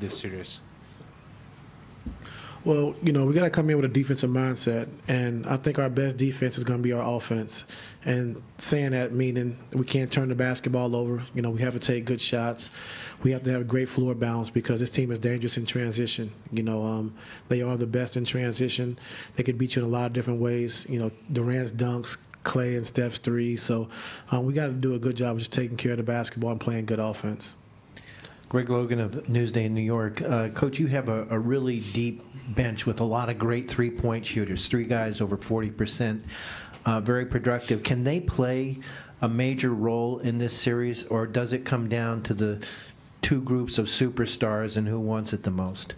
this series? Well, we got to come in with a defensive mindset, and I think our best defense is going to be our offense. And saying that, meaning we can't turn the basketball over. We have to take good shots. We have to have great floor balance because this team is dangerous in transition. They are the best in transition. They could beat you in a lot of different ways. Durant's dunks, Clay and Steph's three. So we got to do a good job of just taking care of the basketball and playing good offense. Greg Logan of Newsday in New York. Coach, you have a really deep bench with a lot of great three-point shooters, three guys over 40%, very productive. Can they play a major role in this series, or does it come down to the two groups of superstars and who wants it the most?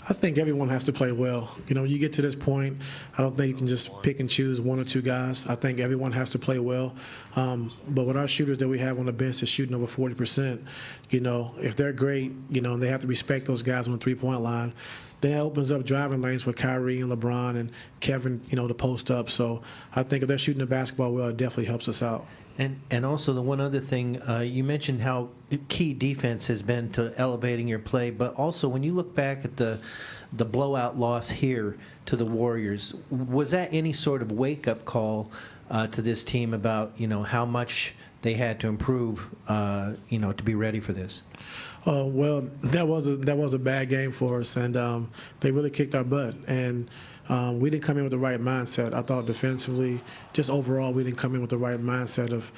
I think everyone has to play well. You get to this point, I don't think you can just pick and choose one or two guys. I think everyone has to play well. But with our shooters that we have on the bench that's shooting over 40%, if they're great, and they have to respect those guys on the three-point line, then that opens up driving lanes for Kyrie and LeBron and Kevin, to post up. So I think if they're shooting the basketball well, it definitely helps us out. And also the one other thing, you mentioned how key defense has been to elevating your play, but also when you look back at the blowout loss here to the Warriors, was that any sort of wake-up call to this team about how much they had to improve to be ready for this? Well, that was a bad game for us, and they really kicked our butt. And we didn't come in with the right mindset. I thought defensively, just overall, we didn't come in with the right mindset of,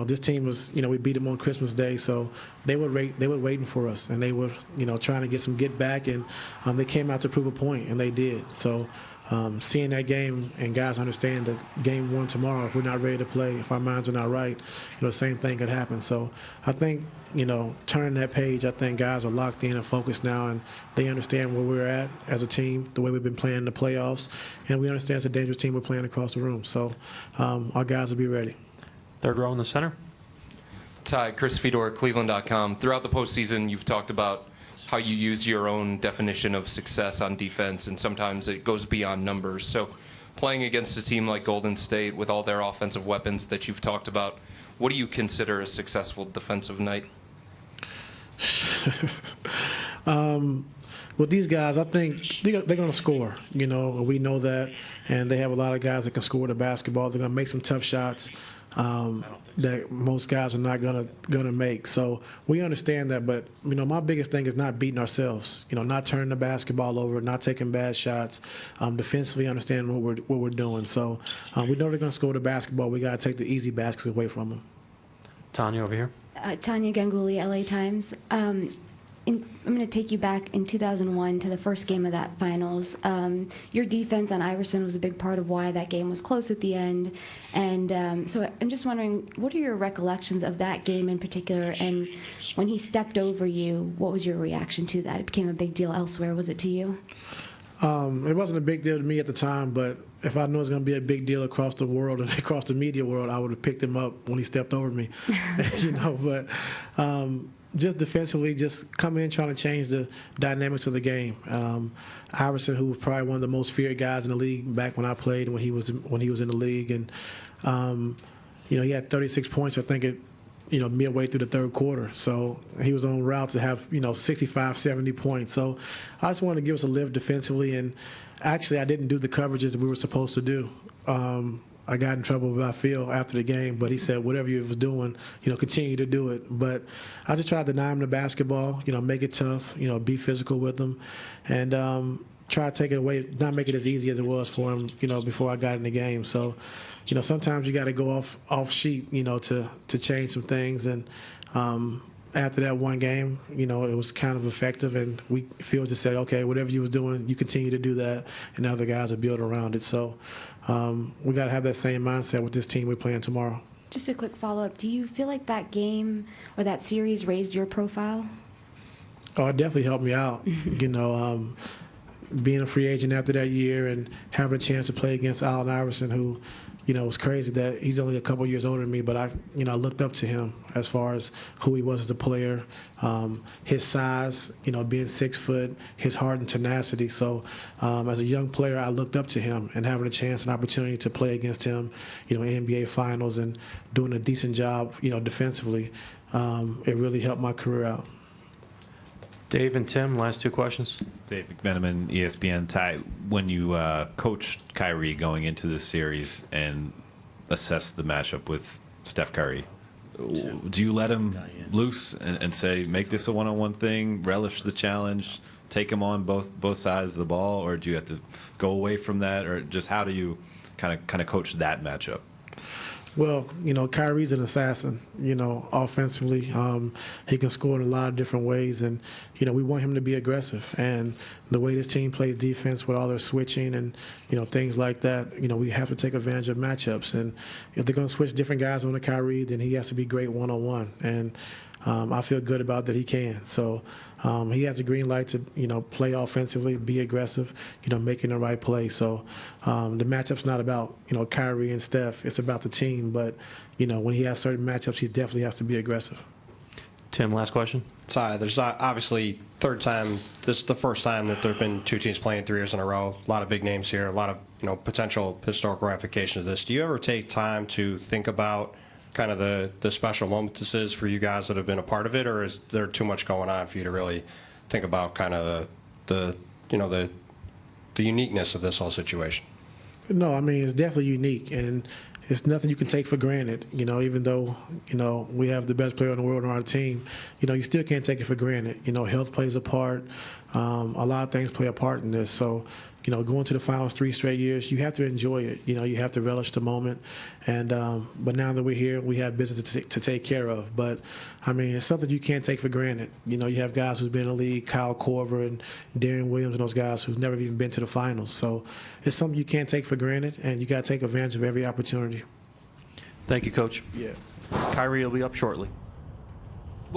this team was, we beat them on Christmas Day, so they were waiting for us, and they were, trying to get some get back, and they came out to prove a point, and they did. So seeing that game, and guys understand that game one tomorrow, if we're not ready to play, if our minds are not right, the same thing could happen. So I think, turning that page, I think guys are locked in and focused now, and they understand where we're at as a team, the way we've been playing in the playoffs, and we understand it's a dangerous team we're playing across the room. So our guys will be ready. Third row in the center. Ty, Chris Fedor, Cleveland.com. Throughout the postseason, you've talked about how you use your own definition of success on defense, and sometimes it goes beyond numbers. So playing against a team like Golden State with all their offensive weapons that you've talked about, what do you consider a successful defensive night? With these guys, I think they're going to score. We know that, and they have a lot of guys that can score the basketball. They're going to make some tough shots that most guys are not gonna make. So we understand that, but my biggest thing is not beating ourselves. Not turning the basketball over, not taking bad shots. Defensively, understanding what we're doing. So we know they're going to score the basketball. We got to take the easy baskets away from them. Tanya over here. Tanya Ganguly, LA Times. I'm going to take you back in 2001 to the first game of that finals. Your defense on Iverson was a big part of why that game was close at the end. And so I'm just wondering, what are your recollections of that game in particular? And when he stepped over you, what was your reaction to that? It became a big deal elsewhere. Was it to you? It wasn't a big deal to me at the time, but if I knew it was going to be a big deal across the world and across the media world, I would have picked him up when he stepped over me. But just defensively, just coming in trying to change the dynamics of the game. Iverson, who was probably one of the most feared guys in the league back when I played, when he was in the league, and he had 36 points, I think, midway through the third quarter. So he was on route to have 65, 70 points. So I just wanted to give us a lift defensively, and actually I didn't do the coverages that we were supposed to do. I got in trouble by Phil after the game, but he said whatever you was doing, continue to do it. But I just tried to deny him the basketball, make it tough, be physical with him, and try to take it away, not make it as easy as it was for him, before I got in the game. So, sometimes you got to go off sheet, to change some things. And after that one game, it was kind of effective, and Phil just said, okay, whatever you was doing, you continue to do that, and the other guys are built around it. So we got to have that same mindset with this team we're playing tomorrow. Just a quick follow-up. Do you feel like that game or that series raised your profile? Oh, it definitely helped me out. Being a free agent after that year and having a chance to play against Allen Iverson, who, it was crazy that he's only a couple years older than me, but I looked up to him as far as who he was as a player, his size, being 6 foot, his heart and tenacity. So as a young player, I looked up to him, and having a chance and opportunity to play against him, in NBA Finals and doing a decent job, defensively, it really helped my career out. Dave and Tim, last two questions. Dave McMenamin, ESPN. Ty, when you coached Kyrie going into this series and assessed the matchup with Steph Curry, do you let him loose and say, make this a one-on-one thing, relish the challenge, take him on both sides of the ball, or do you have to go away from that, or just how do you kind of coach that matchup? Well, Kyrie's an assassin, offensively. He can score in a lot of different ways, and, we want him to be aggressive. And the way this team plays defense with all their switching and, things like that, we have to take advantage of matchups. And if they're going to switch different guys on to Kyrie, then he has to be great one-on-one. And I feel good about that he can. So he has a green light to, play offensively, be aggressive, making the right play. So the matchup's not about, Kyrie and Steph. It's about the team. But, when he has certain matchups, he definitely has to be aggressive. Tim, last question. Ty, there's obviously this is the first time that there have been two teams playing 3 years in a row. A lot of big names here, a lot of, potential historical ramifications of this. Do you ever take time to think about kind of the special moment this is for you guys that have been a part of it, or is there too much going on for you to really think about kind of the uniqueness of this whole situation? No, I mean, it's definitely unique, and it's nothing you can take for granted. Even though, we have the best player in the world on our team, you still can't take it for granted. Health plays a part. A lot of things play a part in this. So, going to the finals 3 straight years, you have to enjoy it. You have to relish the moment. And but now that we're here, we have business to take care of. But, I mean, it's something you can't take for granted. You have guys who've been in the league, Kyle Korver and Darren Williams and those guys who've never even been to the finals. So it's something you can't take for granted, and you got to take advantage of every opportunity. Thank you, Coach. Yeah. Kyrie will be up shortly.